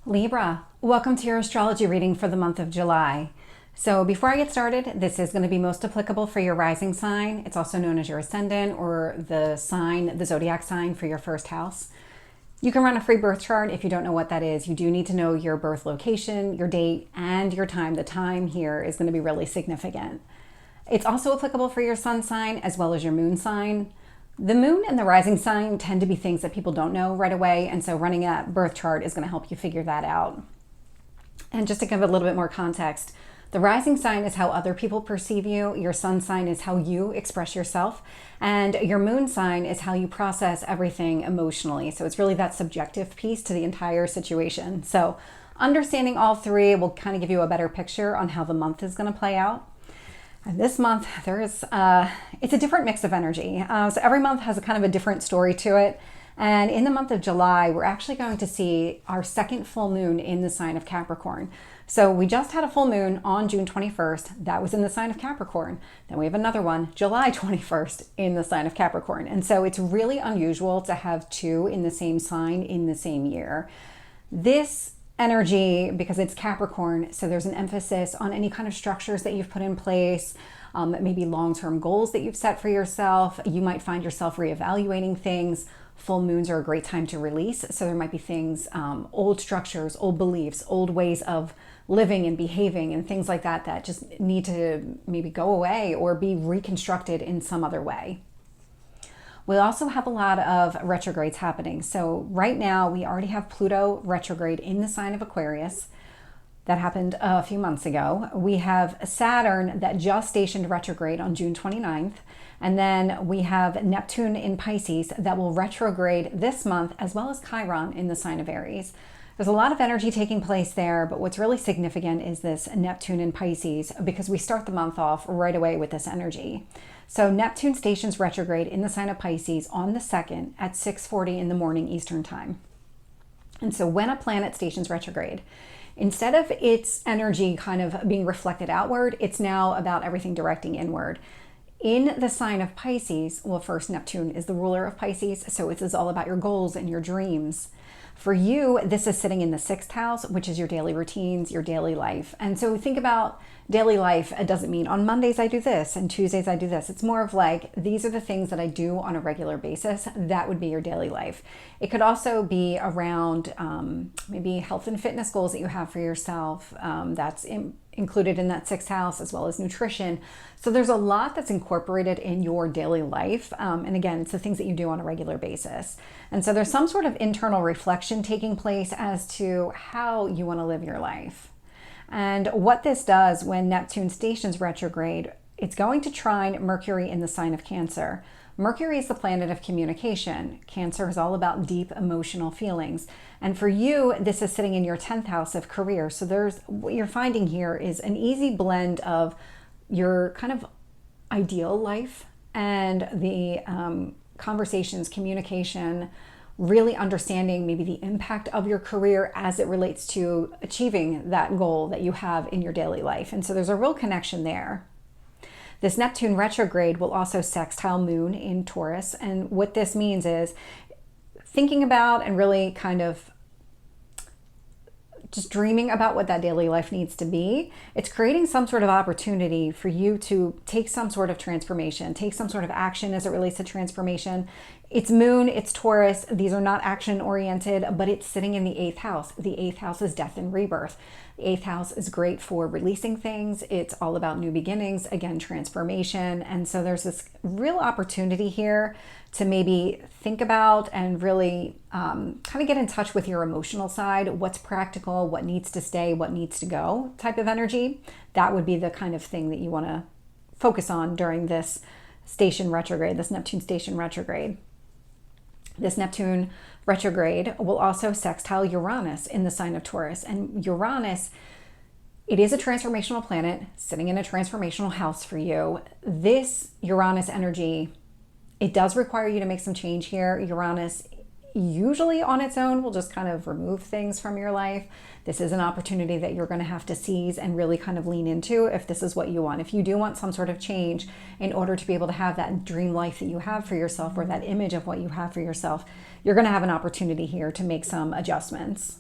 Libra, welcome to your astrology reading for the month of July. So before I get started, this is going to be most applicable for your rising sign. It's also known as your ascendant or the sign, the zodiac sign for your first house. You can run a free birth chart if you don't know what that is. You do need to know your birth location, your date, and your time. The time here is going to be really significant. It's also applicable for your sun sign as well as your moon sign. The moon and the rising sign tend to be things that people don't know right away, and so running a birth chart is going to help you figure that out. And just to give a little bit more context, the rising sign is how other people perceive you, your sun sign is how you express yourself, and your moon sign is how you process everything emotionally. So it's really that subjective piece to the entire situation. So understanding all three will kind of give you a better picture on how the month is going to play out. And this month, it's a different mix of energy. So every month has a kind of a different story to it. And in the month of July, we're actually going to see our second full moon in the sign of Capricorn. So we just had a full moon on June 21st. That was in the sign of Capricorn. Then we have another one, July 21st, in the sign of Capricorn. And so it's really unusual to have two in the same sign in the same year. This energy, because it's Capricorn, so there's an emphasis on any kind of structures that you've put in place, maybe long-term goals that you've set for yourself. You might find yourself reevaluating things. Full moons are a great time to release, so there might be things, old structures, old beliefs, old ways of living and behaving and things like that that just need to maybe go away or be reconstructed in some other way. We also have a lot of retrogrades happening. So right now we already have Pluto retrograde in the sign of Aquarius. That happened a few months ago. We have Saturn that just stationed retrograde on June 29th. And then we have Neptune in Pisces that will retrograde this month, as well as Chiron in the sign of Aries. There's a lot of energy taking place there, but what's really significant is this Neptune in Pisces, because we start the month off right away with this energy. So Neptune stations retrograde in the sign of Pisces on the 2nd at 6:40 in the morning Eastern time. And so when a planet stations retrograde, instead of its energy kind of being reflected outward, it's now about everything directing inward. In the sign of Pisces, well, first, Neptune is the ruler of Pisces, so it is all about your goals and your dreams. For you, this is sitting in the 6th house, which is your daily routines, your daily life. And so think about daily life. It doesn't mean on Mondays I do this and Tuesdays I do this. It's more of like, these are the things that I do on a regular basis. That would be your daily life. It could also be around maybe health and fitness goals that you have for yourself. That's included in that 6th house, as well as nutrition. So there's a lot that's incorporated in your daily life. And again, it's the things that you do on a regular basis. And so there's some sort of internal reflection taking place as to how you want to live your life. And what this does when Neptune stations retrograde, it's going to trine Mercury in the sign of Cancer. Mercury is the planet of communication. Cancer is all about deep emotional feelings. And for you, this is sitting in your 10th house of career. So what you're finding here is an easy blend of your kind of ideal life and the conversations, communication, really understanding maybe the impact of your career as it relates to achieving that goal that you have in your daily life. And so there's a real connection there. This Neptune retrograde will also sextile Moon in Taurus. And what this means is thinking about and really kind of just dreaming about what that daily life needs to be. It's creating some sort of opportunity for you to take some sort of transformation, take some sort of action as it relates to transformation. It's Moon, it's Taurus. These are not action oriented, but it's sitting in the 8th house. The 8th house is death and rebirth. The 8th house is great for releasing things. It's all about new beginnings, again, transformation. And so there's this real opportunity here to maybe think about and really kind of get in touch with your emotional side, what's practical, what needs to stay, what needs to go type of energy. That would be the kind of thing that you want to focus on during this station retrograde, this Neptune station retrograde. This Neptune retrograde will also sextile Uranus in the sign of Taurus. And Uranus, it is a transformational planet sitting in a transformational house for you. This Uranus energy, it does require you to make some change here. Uranus usually on its own will just kind of remove things from your life. This is an opportunity that you're going to have to seize and really kind of lean into if this is what you want. If you do want some sort of change in order to be able to have that dream life that you have for yourself, or that image of what you have for yourself, you're going to have an opportunity here to make some adjustments.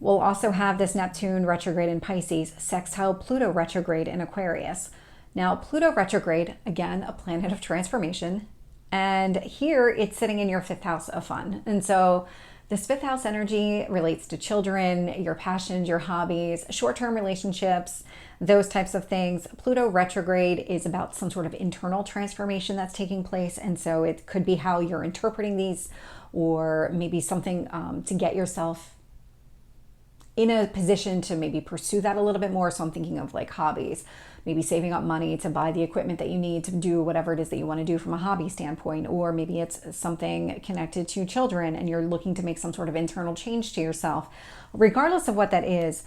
We'll also have this Neptune retrograde in Pisces sextile Pluto retrograde in Aquarius. Now, Pluto retrograde, again, a planet of transformation, and here it's sitting in your 5th house of fun. And so this 5th house energy relates to children, your passions, your hobbies, short-term relationships, those types of things. Pluto retrograde is about some sort of internal transformation that's taking place. And so it could be how you're interpreting these, or maybe something to get yourself in a position to maybe pursue that a little bit more. So I'm thinking of like hobbies, maybe saving up money to buy the equipment that you need to do whatever it is that you want to do from a hobby standpoint. Or maybe it's something connected to children and you're looking to make some sort of internal change to yourself. Regardless of what that is,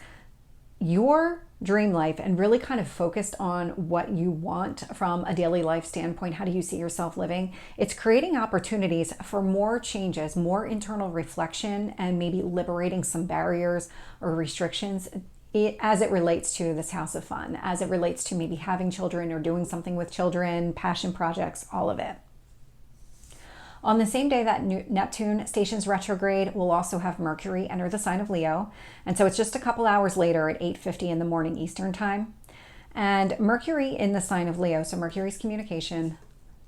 your dream life, and really kind of focused on what you want from a daily life standpoint. How do you see yourself living? It's creating opportunities for more changes, more internal reflection, and maybe liberating some barriers or restrictions as it relates to this house of fun, as it relates to maybe having children or doing something with children, passion projects, all of it. On the same day that Neptune stations retrograde, we'll also have Mercury enter the sign of Leo. And so it's just a couple hours later at 8:50 in the morning Eastern time. And Mercury in the sign of Leo, so Mercury's communication.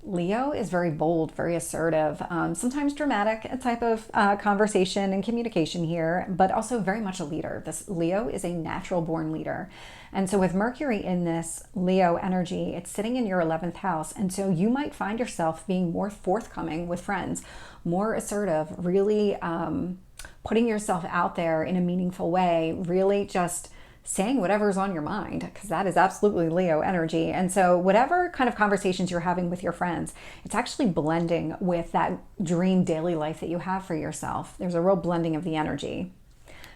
Leo is very bold, very assertive, sometimes dramatic type of conversation and communication here, but also very much a leader. This Leo is a natural born leader. And so with Mercury in this Leo energy, it's sitting in your 11th house. And so you might find yourself being more forthcoming with friends, more assertive, really putting yourself out there in a meaningful way, really just saying whatever's on your mind, because that is absolutely Leo energy. And so whatever kind of conversations you're having with your friends, it's actually blending with that dream daily life that you have for yourself. There's a real blending of the energy.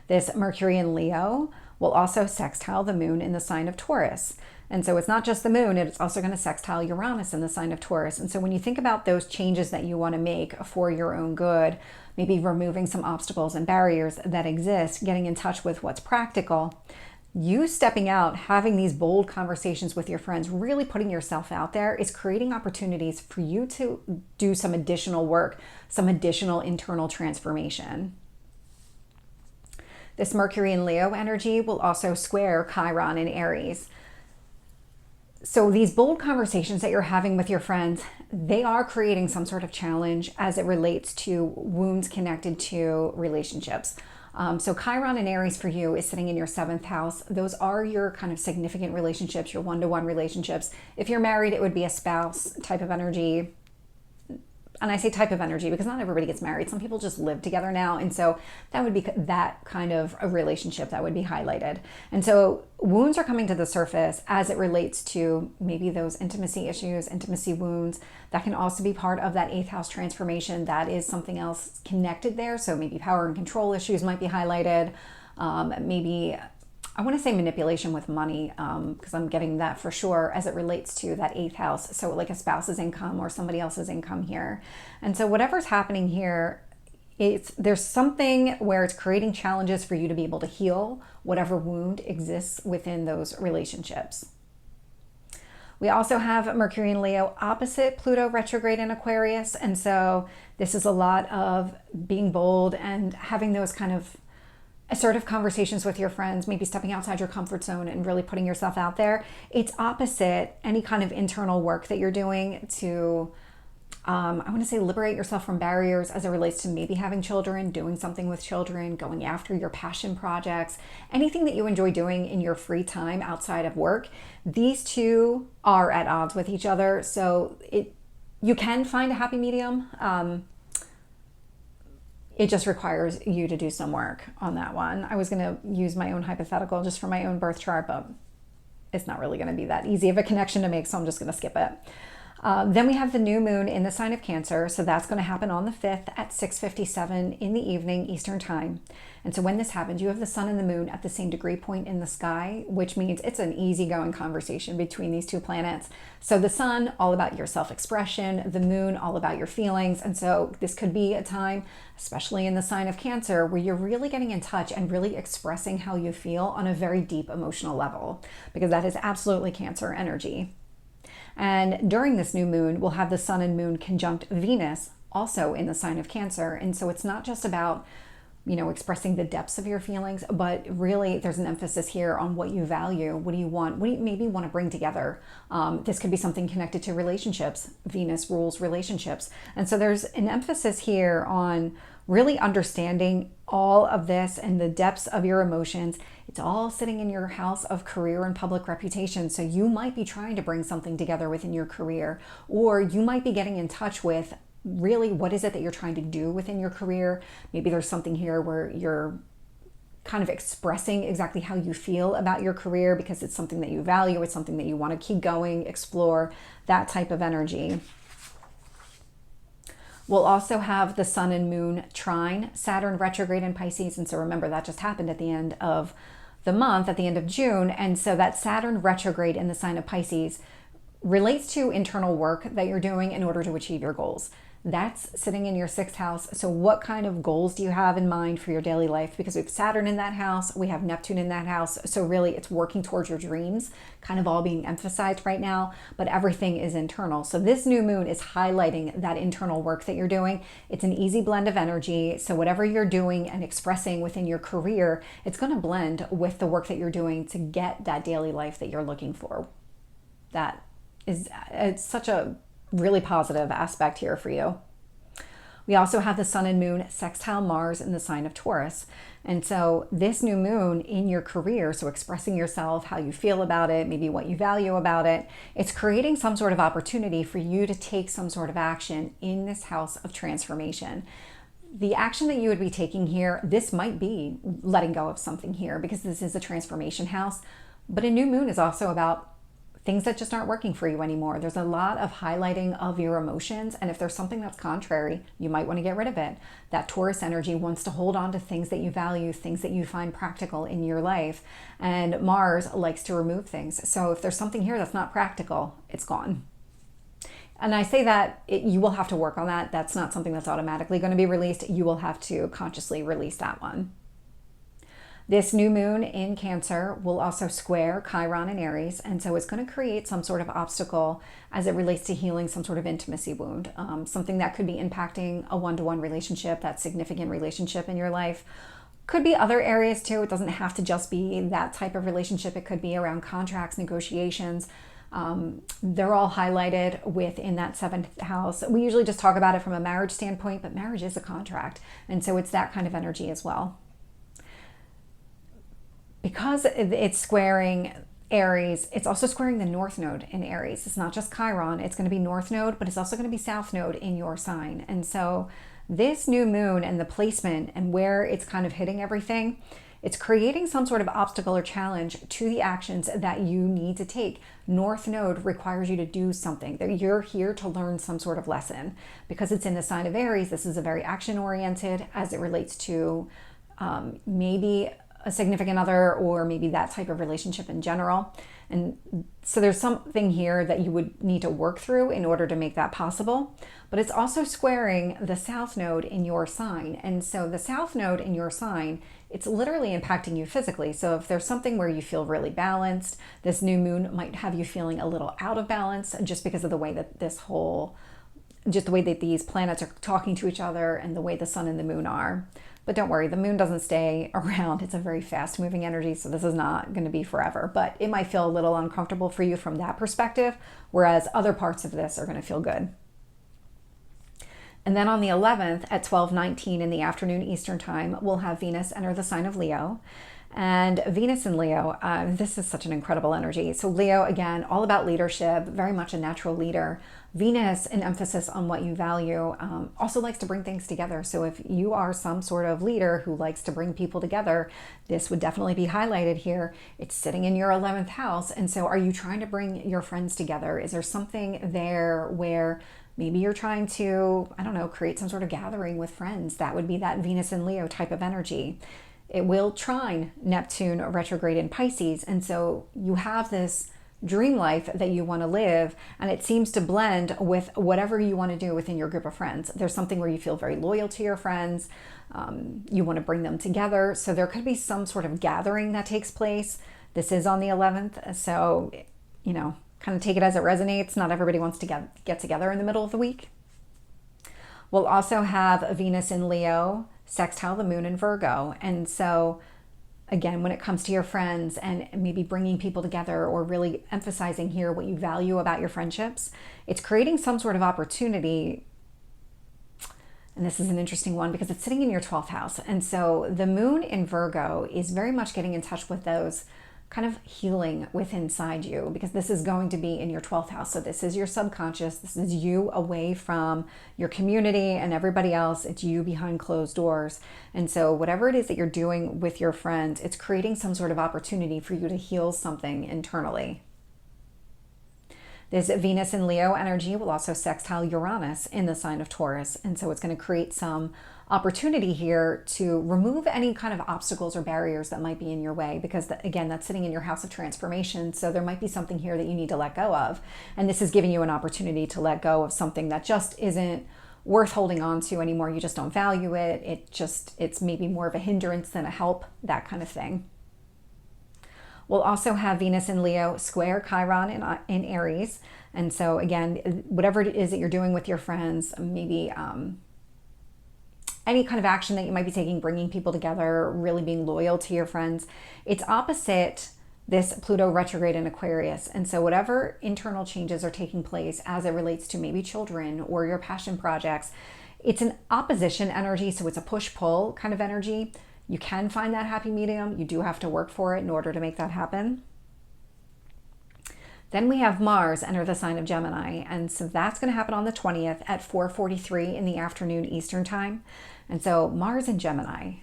This Mercury in Leo will also sextile the moon in the sign of Taurus. And so it's not just the moon, it's also going to sextile Uranus in the sign of Taurus. And so when you think about those changes that you want to make for your own good, maybe removing some obstacles and barriers that exist, getting in touch with what's practical, you stepping out, having these bold conversations with your friends, really putting yourself out there is creating opportunities for you to do some additional work, some additional internal transformation. This Mercury in Leo energy will also square Chiron in Aries. So these bold conversations that you're having with your friends, they are creating some sort of challenge as it relates to wounds connected to relationships. So Chiron in Aries for you is sitting in your 7th house. Those are your kind of significant relationships, your one-to-one relationships. If you're married, it would be a spouse type of energy. And I say type of energy because not everybody gets married. Some people just live together now. And so that would be that kind of a relationship that would be highlighted. And so wounds are coming to the surface as it relates to maybe those intimacy issues, intimacy wounds. That can also be part of that 8th house transformation. That is something else connected there. So maybe power and control issues might be highlighted. Maybe I want to say manipulation with money, because I'm getting that for sure as it relates to that 8th house. So like a spouse's income or somebody else's income here. And so whatever's happening here, there's something where it's creating challenges for you to be able to heal whatever wound exists within those relationships. We also have Mercury in Leo opposite Pluto retrograde in Aquarius. And so this is a lot of being bold and having those kind of assertive conversations with your friends, maybe stepping outside your comfort zone and really putting yourself out there. It's opposite any kind of internal work that you're doing to, I want to say, liberate yourself from barriers as it relates to maybe having children, doing something with children, going after your passion projects, anything that you enjoy doing in your free time outside of work. These two are at odds with each other. So you can find a happy medium. It just requires you to do some work on that one. I was going to use my own hypothetical just for my own birth chart, but it's not really going to be that easy of a connection to make, so I'm just going to skip it. Then we have the new moon in the sign of Cancer. So that's going to happen on the 5th at 6:57 in the evening Eastern time. And so when this happens, you have the sun and the moon at the same degree point in the sky, which means it's an easygoing conversation between these two planets. So the sun, all about your self-expression, the moon, all about your feelings. And so this could be a time, especially in the sign of Cancer, where you're really getting in touch and really expressing how you feel on a very deep emotional level, because that is absolutely Cancer energy. And during this new moon, we'll have the sun and moon conjunct Venus, also in the sign of Cancer. And so it's not just about expressing the depths of your feelings, but really there's an emphasis here on what you value. What do you want? What do you maybe want to bring together? This could be something connected to relationships. Venus rules relationships. And so there's an emphasis here on really understanding all of this and the depths of your emotions. It's all sitting in your house of career and public reputation. So you might be trying to bring something together within your career, or you might be getting in touch with really what is it that you're trying to do within your career. Maybe there's something here where you're kind of expressing exactly how you feel about your career because it's something that you value, it's something that you want to keep going, explore, that type of energy. We'll also have the Sun and Moon trine, Saturn retrograde in Pisces. And so remember, that just happened at the end of the month, at the end of June. And so that Saturn retrograde in the sign of Pisces relates to internal work that you're doing in order to achieve your goals. That's sitting in your 6th house. So what kind of goals do you have in mind for your daily life? Because we have Saturn in that house, we have Neptune in that house. So really it's working towards your dreams, kind of all being emphasized right now, but everything is internal. So this new moon is highlighting that internal work that you're doing. It's an easy blend of energy. So whatever you're doing and expressing within your career, it's going to blend with the work that you're doing to get that daily life that you're looking for. It's such a really positive aspect here for you. We also have the Sun and Moon sextile Mars in the sign of Taurus. And so this new moon in your career, so expressing yourself, how you feel about it, maybe what you value about it, it's creating some sort of opportunity for you to take some sort of action in this house of transformation. The action that you would be taking here, this might be letting go of something here because this is a transformation house, but a new moon is also about things that just aren't working for you anymore. There's a lot of highlighting of your emotions. And if there's something that's contrary, you might want to get rid of it. That Taurus energy wants to hold on to things that you value, things that you find practical in your life. And Mars likes to remove things. So if there's something here that's not practical, it's gone. And I say that you will have to work on that. That's not something that's automatically going to be released. You will have to consciously release that one. This new moon in Cancer will also square Chiron in Aries, and so it's going to create some sort of obstacle as it relates to healing some sort of intimacy wound, something that could be impacting a one-to-one relationship, that significant relationship in your life. Could be other areas too. It doesn't have to just be that type of relationship. It could be around contracts, negotiations. They're all highlighted within that 7th house. We usually just talk about it from a marriage standpoint, but marriage is a contract, and so it's that kind of energy as well. Because it's squaring Aries, it's also squaring the North Node in Aries. It's not just Chiron, it's going to be North Node, but it's also going to be South Node in your sign. And so this new moon and the placement and where it's kind of hitting everything, it's creating some sort of obstacle or challenge to the actions that you need to take. North Node requires you to do something. You're here to learn some sort of lesson. Because it's in the sign of Aries, this is a very action-oriented as it relates to maybe a significant other or maybe that type of relationship in general. And so there's something here that you would need to work through in order to make that possible. But it's also squaring the South Node in your sign. And so the South Node in your sign, it's literally impacting you physically. So if there's something where you feel really balanced, this new moon might have you feeling a little out of balance just because of the way that just the way that these planets are talking to each other and the way the sun and the moon are. But don't worry, the moon doesn't stay around. It's a very fast moving energy, so this is not going to be forever. But it might feel a little uncomfortable for you from that perspective, whereas other parts of this are going to feel good. And then on the 11th at 12:19 in the afternoon Eastern time, we'll have Venus enter the sign of Leo. And Venus in Leo, this is such an incredible energy. So Leo, again, all about leadership, very much a natural leader. Venus, an emphasis on what you value, also likes to bring things together. So if you are some sort of leader who likes to bring people together, this would definitely be highlighted here. It's sitting in your 11th house. And so are you trying to bring your friends together? Is there something there where maybe you're trying to, I don't know, create some sort of gathering with friends? That would be that Venus in Leo type of energy. It will trine Neptune retrograde in Pisces. And so you have this dream life that you want to live, and it seems to blend with whatever you want to do within your group of friends. There's something where you feel very loyal to your friends. You want to bring them together. So there could be some sort of gathering that takes place. This is on the 11th. So, kind of take it as it resonates. Not everybody wants to get together in the middle of the week. We'll also have Venus in Leo sextile the moon in Virgo. And so again, when it comes to your friends and maybe bringing people together or really emphasizing here what you value about your friendships, it's creating some sort of opportunity. And this is an interesting one because it's sitting in your 12th house. And so the moon in Virgo is very much getting in touch with those kind of healing within inside you, because this is going to be in your 12th house. So this is your subconscious. This is you away from your community and everybody else. It's you behind closed doors. And so whatever it is that you're doing with your friends, it's creating some sort of opportunity for you to heal something internally. This Venus and Leo energy will also sextile Uranus in the sign of Taurus. And so it's going to create some opportunity here to remove any kind of obstacles or barriers that might be in your way, because again, that's sitting in your house of transformation. So there might be something here that you need to let go of. And this is giving you an opportunity to let go of something that just isn't worth holding on to anymore. You just don't value it. It's maybe more of a hindrance than a help, that kind of thing. We'll also have Venus and Leo square Chiron in Aries. And so again, whatever it is that you're doing with your friends, maybe any kind of action that you might be taking, bringing people together, really being loyal to your friends, it's opposite this Pluto retrograde in Aquarius. And so whatever internal changes are taking place as it relates to maybe children or your passion projects, it's an opposition energy. So it's a push-pull kind of energy. You can find that happy medium. You do have to work for it in order to make that happen. Then we have Mars enter the sign of Gemini. And so that's going to happen on the 20th at 4:43 in the afternoon Eastern time. And so Mars in Gemini.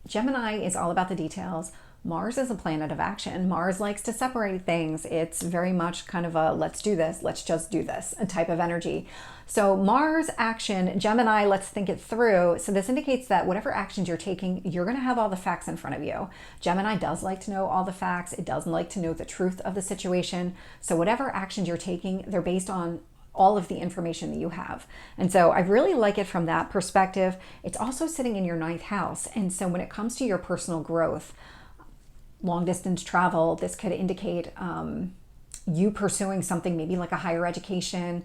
Gemini is all about the details. Mars is a planet of action. Mars likes to separate things. It's very much kind of a let's do this, let's just do this, a type of energy. So Mars action, Gemini, let's think it through. So this indicates that whatever actions you're taking, you're going to have all the facts in front of you. Gemini does like to know all the facts. It doesn't like to know the truth of the situation. So whatever actions you're taking, they're based on all of the information that you have. And so I really like it from that perspective. It's also sitting in your 9th house. And so when it comes to your personal growth, long distance travel, this could indicate you pursuing something maybe like a higher education,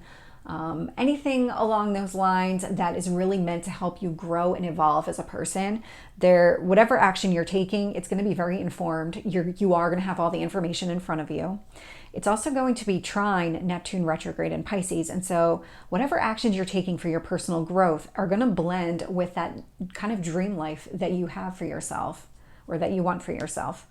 anything along those lines that is really meant to help you grow and evolve as a person. Whatever action you're taking, it's going to be very informed. You are going to have all the information in front of you. It's also going to be trine Neptune retrograde in Pisces. And so whatever actions you're taking for your personal growth are going to blend with that kind of dream life that you have for yourself, or that you want for yourself.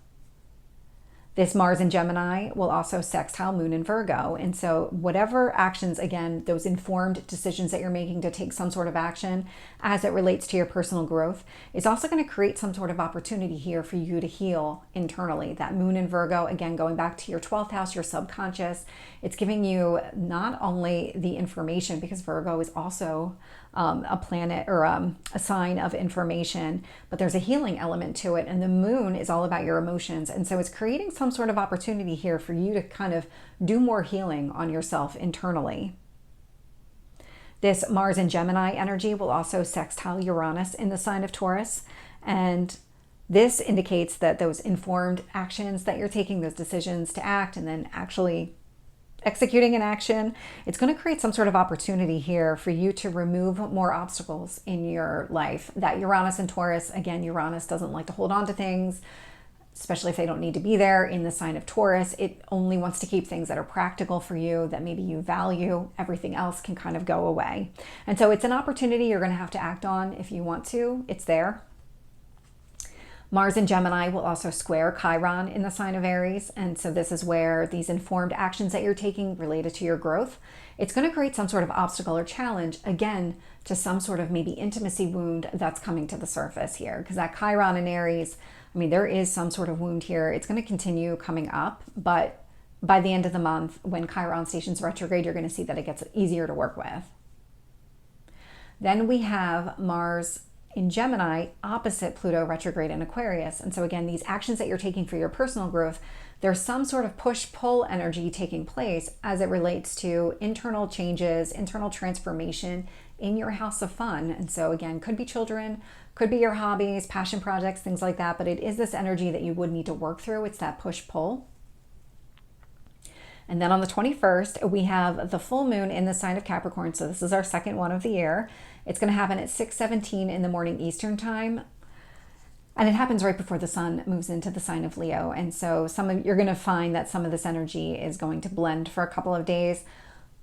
This Mars in Gemini will also sextile Moon in Virgo. And so whatever actions, again, those informed decisions that you're making to take some sort of action as it relates to your personal growth, is also going to create some sort of opportunity here for you to heal internally. That Moon in Virgo, again, going back to your 12th house, your subconscious, it's giving you not only the information, because Virgo is also a planet or a sign of information, but there's a healing element to it. And the moon is all about your emotions. And so it's creating some sort of opportunity here for you to kind of do more healing on yourself internally. This Mars and Gemini energy will also sextile Uranus in the sign of Taurus. And this indicates that those informed actions that you're taking, those decisions to act and then actually executing an action, it's going to create some sort of opportunity here for you to remove more obstacles in your life. That Uranus and Taurus, again, Uranus doesn't like to hold on to things, especially if they don't need to be there. In the sign of Taurus, it only wants to keep things that are practical for you, that maybe you value. Everything else can kind of go away. And so it's an opportunity you're going to have to act on if you want to. It's there. Mars and Gemini will also square Chiron in the sign of Aries. And so this is where these informed actions that you're taking related to your growth, it's going to create some sort of obstacle or challenge, again, to some sort of maybe intimacy wound that's coming to the surface here. Because that Chiron in Aries, I mean, there is some sort of wound here. It's going to continue coming up, but by the end of the month, when Chiron stations retrograde, you're going to see that it gets easier to work with. Then we have Mars in Gemini opposite Pluto retrograde in Aquarius. And so again, these actions that you're taking for your personal growth, there's some sort of push-pull energy taking place as it relates to internal changes, internal transformation in your house of fun. And so again, could be children, could be your hobbies, passion projects, things like that, but it is this energy that you would need to work through. It's that push-pull. And then on the 21st, we have the full moon in the sign of Capricorn. So this is our second one of the year. It's going to happen at 6:17 in the morning Eastern time. And it happens right before the sun moves into the sign of Leo. And so you're going to find that some of this energy is going to blend for a couple of days.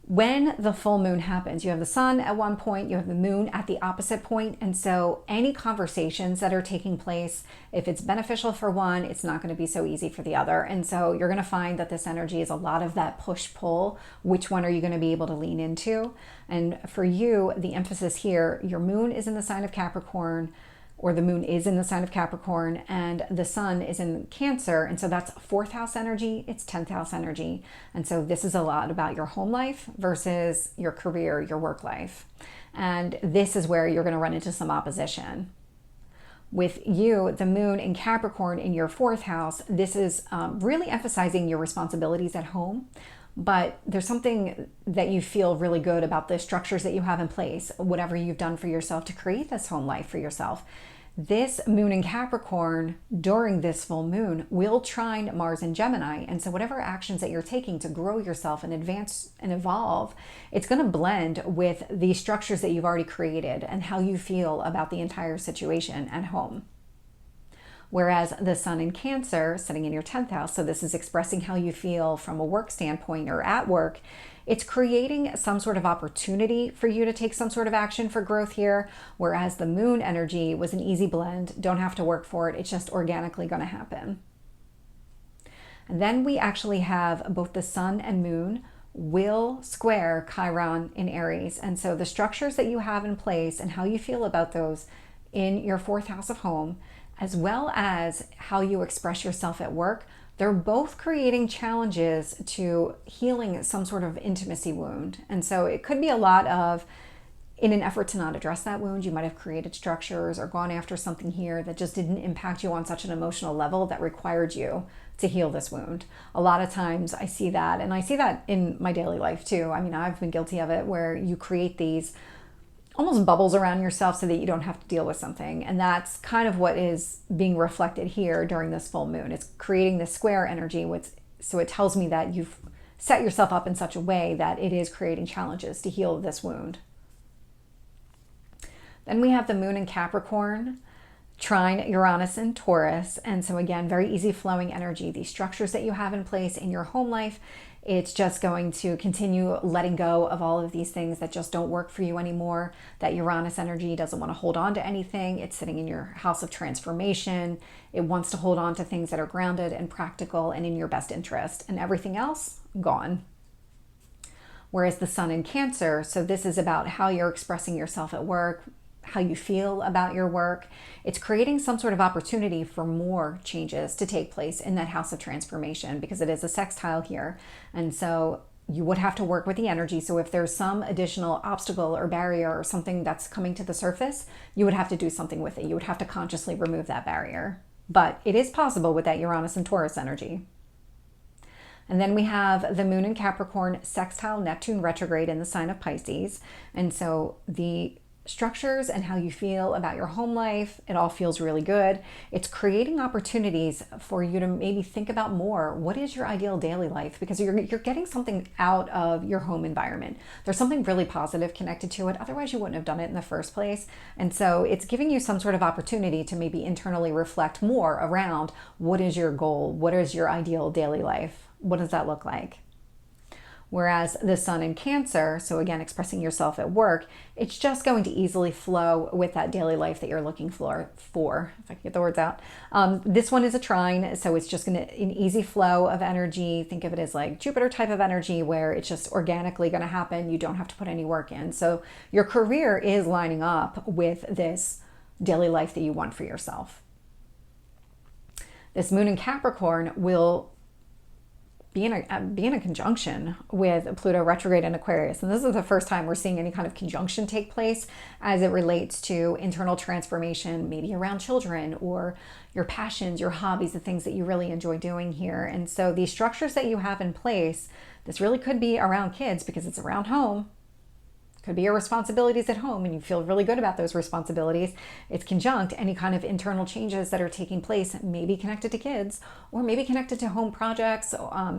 When the full moon happens, you have the sun at one point, you have the moon at the opposite point. And so any conversations that are taking place, if it's beneficial for one, it's not going to be so easy for the other. And so you're going to find that this energy is a lot of that push-pull. Which one are you going to be able to lean into? And for you, the emphasis here, your moon is in the sign of Capricorn, or the moon is in the sign of Capricorn, and the sun is in Cancer. And so that's 4th house energy, it's 10th house energy. And so this is a lot about your home life versus your career, your work life. And this is where you're going to run into some opposition. With you, the moon in Capricorn in your 4th house, this is really emphasizing your responsibilities at home. But there's something that you feel really good about the structures that you have in place, whatever you've done for yourself to create this home life for yourself. This moon in Capricorn during this full moon will trine Mars in Gemini. And so whatever actions that you're taking to grow yourself and advance and evolve, it's going to blend with the structures that you've already created and how you feel about the entire situation at home. Whereas the sun in Cancer sitting in your 10th house, so this is expressing how you feel from a work standpoint or at work, it's creating some sort of opportunity for you to take some sort of action for growth here. Whereas the moon energy was an easy blend, don't have to work for it, it's just organically going to happen. And then we actually have both the sun and moon will square Chiron in Aries. And so the structures that you have in place and how you feel about those in your 4th house of home, as well as how you express yourself at work, they're both creating challenges to healing some sort of intimacy wound. And so it could be a lot of, in an effort to not address that wound, you might have created structures or gone after something here that just didn't impact you on such an emotional level that required you to heal this wound. A lot of times I see that, and I see that in my daily life too. I mean, I've been guilty of it, where you create these almost bubbles around yourself so that you don't have to deal with something. And that's kind of what is being reflected here during this full moon. It's creating this square energy, so it tells me that you've set yourself up in such a way that it is creating challenges to heal this wound. Then we have the moon in Capricorn, trine Uranus in Taurus. And so again, very easy flowing energy. These structures that you have in place in your home life, it's just going to continue letting go of all of these things that just don't work for you anymore. That Uranus energy doesn't want to hold on to anything. It's sitting in your house of transformation. It wants to hold on to things that are grounded and practical and in your best interest, and everything else, gone. Whereas the sun in Cancer, so this is about how you're expressing yourself at work, how you feel about your work. It's creating some sort of opportunity for more changes to take place in that house of transformation, because it is a sextile here. And so you would have to work with the energy. So if there's some additional obstacle or barrier or something that's coming to the surface, you would have to do something with it. You would have to consciously remove that barrier. But it is possible with that Uranus and Taurus energy. And then we have the moon in Capricorn, sextile Neptune retrograde in the sign of Pisces. And so the structures and how you feel about your home life, it all feels really good. It's creating opportunities for you to maybe think about more. What is your ideal daily life? Because you're getting something out of your home environment. There's something really positive connected to it. Otherwise, you wouldn't have done it in the first place. And so it's giving you some sort of opportunity to maybe internally reflect more around what is your goal? What is your ideal daily life? What does that look like? Whereas the sun in Cancer, so again, expressing yourself at work, it's just going to easily flow with that daily life that you're looking for, if I can get the words out. This one is a trine, so it's just an easy flow of energy. Think of it as like Jupiter type of energy, where it's just organically going to happen. You don't have to put any work in. So your career is lining up with this daily life that you want for yourself. This moon in Capricorn will be in a conjunction with Pluto retrograde in Aquarius. And this is the first time we're seeing any kind of conjunction take place as it relates to internal transformation, maybe around children or your passions, your hobbies, the things that you really enjoy doing here. And so these structures that you have in place, this really could be around kids because it's around home. Could be your responsibilities at home and you feel really good about those responsibilities. It's conjunct any kind of internal changes that are taking place, maybe connected to kids or maybe connected to home projects,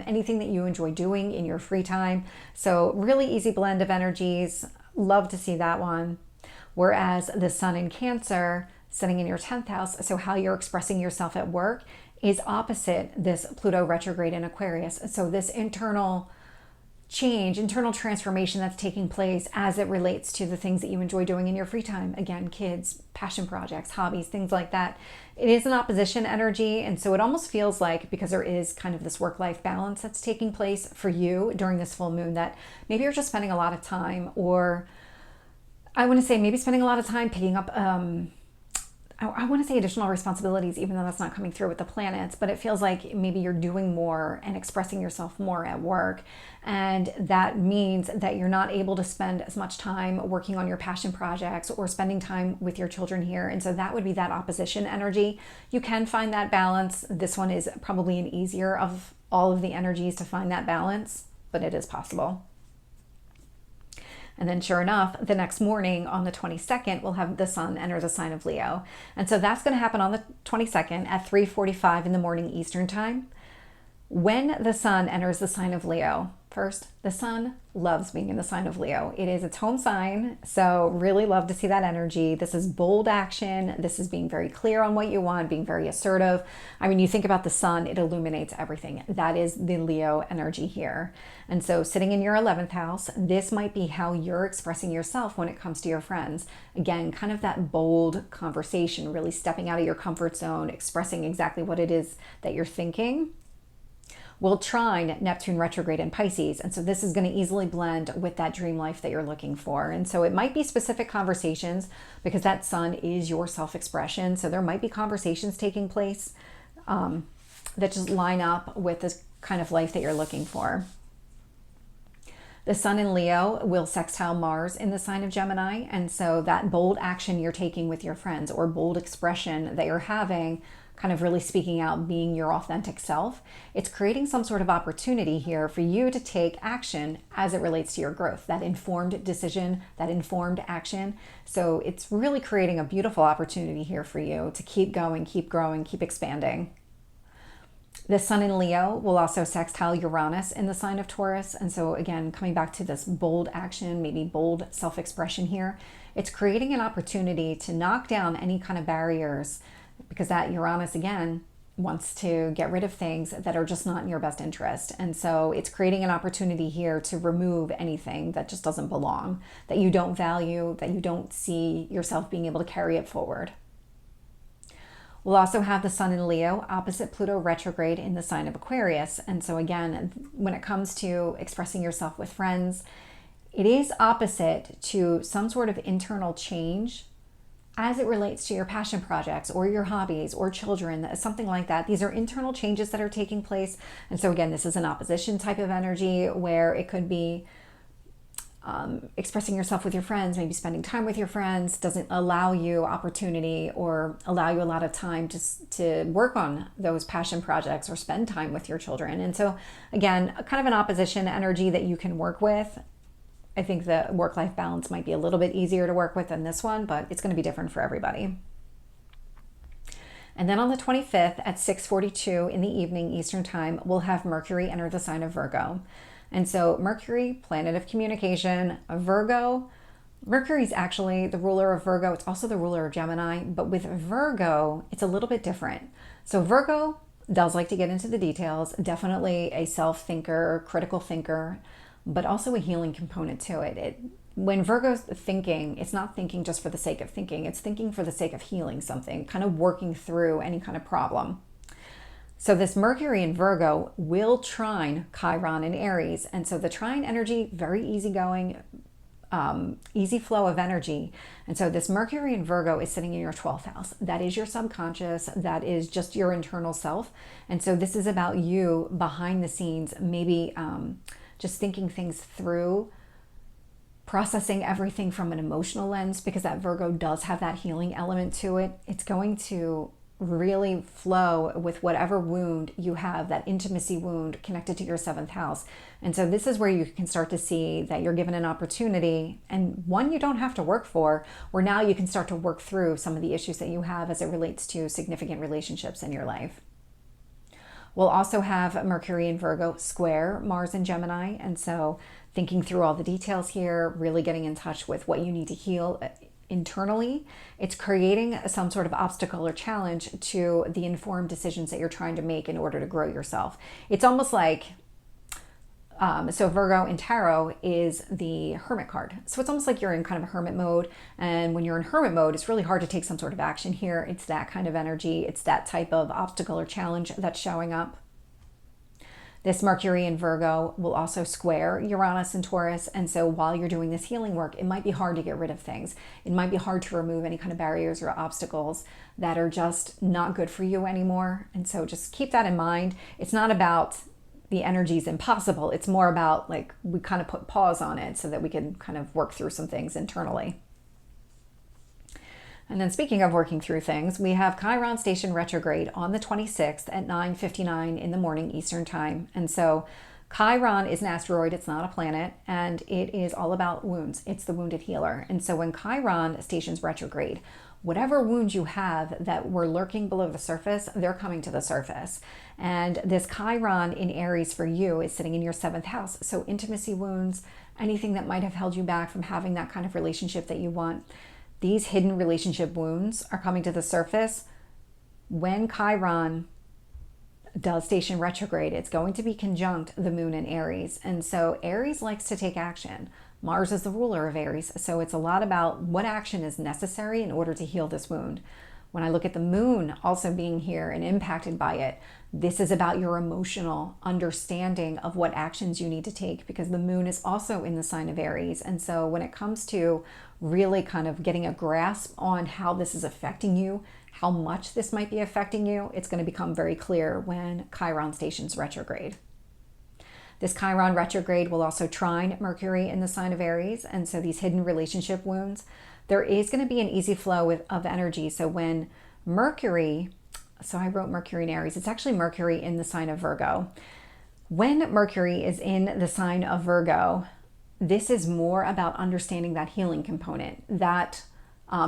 anything that you enjoy doing in your free time. So really easy blend of energies. Love to see that one. Whereas the sun in Cancer, sitting in your 10th house, so how you're expressing yourself at work, is opposite this Pluto retrograde in Aquarius. So this internal change, internal transformation that's taking place as it relates to the things that you enjoy doing in your free time. Again, kids, passion projects, hobbies, things like that. It is an opposition energy. And so it almost feels like, because there is kind of this work-life balance that's taking place for you during this full moon, that maybe you're just spending a lot of time, or I want to say maybe spending a lot of time picking up I want to say additional responsibilities, even though that's not coming through with the planets, but it feels like maybe you're doing more and expressing yourself more at work. And that means that you're not able to spend as much time working on your passion projects or spending time with your children here. And so that would be that opposition energy. You can find that balance. This one is probably an easier of all of the energies to find that balance, but it is possible. And then sure enough, the next morning on the 22nd, we'll have the sun enter the sign of Leo. And so that's going to happen on the 22nd at 3:45 in the morning Eastern time. When the sun enters the sign of Leo, first, the sun loves being in the sign of Leo. It is its home sign, so really love to see that energy. This is bold action. This is being very clear on what you want, being very assertive. I mean, you think about the sun, it illuminates everything. That is the Leo energy here. And so sitting in your 11th house, this might be how you're expressing yourself when it comes to your friends. Again, kind of that bold conversation, really stepping out of your comfort zone, expressing exactly what it is that you're thinking. Will trine Neptune retrograde in Pisces. And so this is going to easily blend with that dream life that you're looking for. And so it might be specific conversations, because that sun is your self-expression. So there might be conversations taking place that just line up with this kind of life that you're looking for. The sun in Leo will sextile Mars in the sign of Gemini. And so that bold action you're taking with your friends, or bold expression that you're having, kind of really speaking out, being your authentic self, it's creating some sort of opportunity here for you to take action as it relates to your growth, that informed decision, that informed action. So it's really creating a beautiful opportunity here for you to keep going, keep growing, keep expanding. The sun in Leo will also sextile Uranus in the sign of Taurus. And so again, coming back to this bold action, maybe bold self-expression here, it's creating an opportunity to knock down any kind of barriers, because that Uranus, again, wants to get rid of things that are just not in your best interest. And so it's creating an opportunity here to remove anything that just doesn't belong, that you don't value, that you don't see yourself being able to carry it forward. We'll also have the sun in Leo opposite Pluto retrograde in the sign of Aquarius. And so again, when it comes to expressing yourself with friends, it is opposite to some sort of internal change as it relates to your passion projects or your hobbies or children, something like that. These are internal changes that are taking place. And so again, this is an opposition type of energy, where it could be expressing yourself with your friends, maybe spending time with your friends doesn't allow you opportunity or allow you a lot of time to work on those passion projects or spend time with your children. And so again, kind of an opposition energy that you can work with. I think the work-life balance might be a little bit easier to work with than this one, but it's going to be different for everybody. And then on the 25th at 6:42 in the evening Eastern time, we'll have Mercury enter the sign of Virgo. And so Mercury, planet of communication, Virgo, Mercury's actually the ruler of Virgo. It's also the ruler of Gemini, but with Virgo, it's a little bit different. So Virgo does like to get into the details, definitely a self-thinker, critical thinker, but also a healing component to it. When Virgo's thinking, it's not thinking just for the sake of thinking, it's thinking for the sake of healing something, kind of working through any kind of problem. So this Mercury in Virgo will trine Chiron in Aries. And so the trine energy, very easygoing, easy flow of energy. And so this Mercury in Virgo is sitting in your 12th house. That is your subconscious. That is just your internal self. And so this is about you behind the scenes, maybe just thinking things through, processing everything from an emotional lens, because that Virgo does have that healing element to it. It's going to really flow with whatever wound you have, that intimacy wound connected to your 7th house. And so this is where you can start to see that you're given an opportunity, and one you don't have to work for, where now you can start to work through some of the issues that you have as it relates to significant relationships in your life. We'll also have Mercury in Virgo square Mars in Gemini. And so thinking through all the details here, really getting in touch with what you need to heal internally. It's creating some sort of obstacle or challenge to the informed decisions that you're trying to make in order to grow yourself. It's almost like, so Virgo in tarot is the hermit card. So it's almost like you're in kind of a hermit mode. And when you're in hermit mode, it's really hard to take some sort of action here. It's that kind of energy. It's that type of obstacle or challenge that's showing up. This Mercury in Virgo will also square Uranus and Taurus. And so while you're doing this healing work, it might be hard to get rid of things. It might be hard to remove any kind of barriers or obstacles that are just not good for you anymore. And so just keep that in mind. It's not about the energy is impossible. It's more about like we kind of put pause on it so that we can kind of work through some things internally. And then speaking of working through things, we have Chiron station retrograde on the 26th at 9:59 in the morning Eastern time. And so Chiron is an asteroid, it's not a planet, and it is all about wounds. It's the wounded healer. And so when Chiron stations retrograde, whatever wounds you have that were lurking below the surface, they're coming to the surface. And this Chiron in Aries for you is sitting in your 7th house. So intimacy wounds, anything that might have held you back from having that kind of relationship that you want. These hidden relationship wounds are coming to the surface. When Chiron does station retrograde, it's going to be conjunct the moon in Aries. And so Aries likes to take action. Mars is the ruler of Aries. So it's a lot about what action is necessary in order to heal this wound. When I look at the moon also being here and impacted by it, this is about your emotional understanding of what actions you need to take, because the moon is also in the sign of Aries. And so when it comes to really kind of getting a grasp on how this is affecting you, how much this might be affecting you, it's going to become very clear when Chiron stations retrograde. This Chiron retrograde will also trine Mercury in the sign of Aries. And so these hidden relationship wounds, there is going to be an easy flow of energy. So when Mercury, so I wrote Mercury in Aries, it's actually Mercury in the sign of Virgo. When Mercury is in the sign of Virgo, this is more about understanding that healing component, that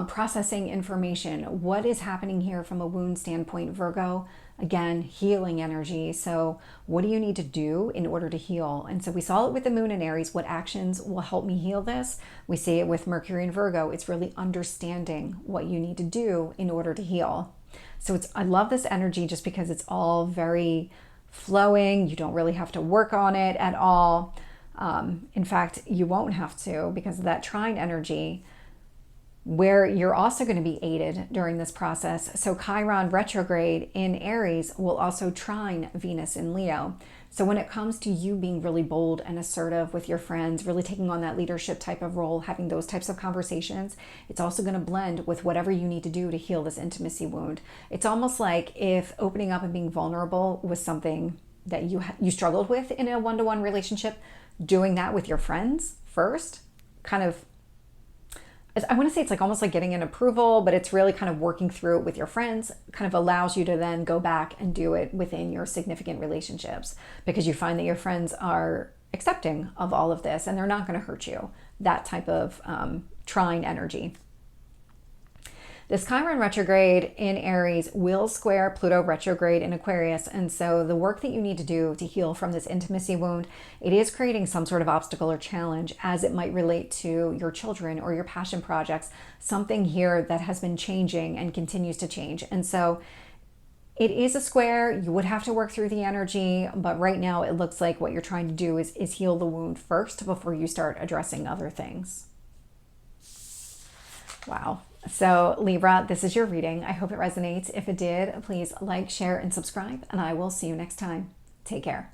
processing information. What is happening here from a wound standpoint, Virgo? Again, healing energy. So what do you need to do in order to heal? And so we saw it with the moon in Aries. What actions will help me heal this? We see it with Mercury in Virgo. It's really understanding what you need to do in order to heal. So I love this energy just because it's all very flowing. You don't really have to work on it at all. In fact, you won't have to, because of that trine energy, where you're also going to be aided during this process. So Chiron retrograde in Aries will also trine Venus in Leo. So when it comes to you being really bold and assertive with your friends, really taking on that leadership type of role, having those types of conversations, it's also going to blend with whatever you need to do to heal this intimacy wound. It's almost like if opening up and being vulnerable was something that you struggled with in a one-to-one relationship, doing that with your friends first, kind of, I want to say it's like almost like getting an approval, but it's really kind of working through it with your friends, kind of allows you to then go back and do it within your significant relationships, because you find that your friends are accepting of all of this and they're not going to hurt you. That type of trine energy. This Chiron retrograde in Aries will square Pluto retrograde in Aquarius. And so the work that you need to do to heal from this intimacy wound, it is creating some sort of obstacle or challenge as it might relate to your children or your passion projects, something here that has been changing and continues to change. And so it is a square. You would have to work through the energy, but right now it looks like what you're trying to do is heal the wound first before you start addressing other things. Wow. So Libra, this is your reading. I hope it resonates. If it did, please like, share, and subscribe, and I will see you next time. Take care.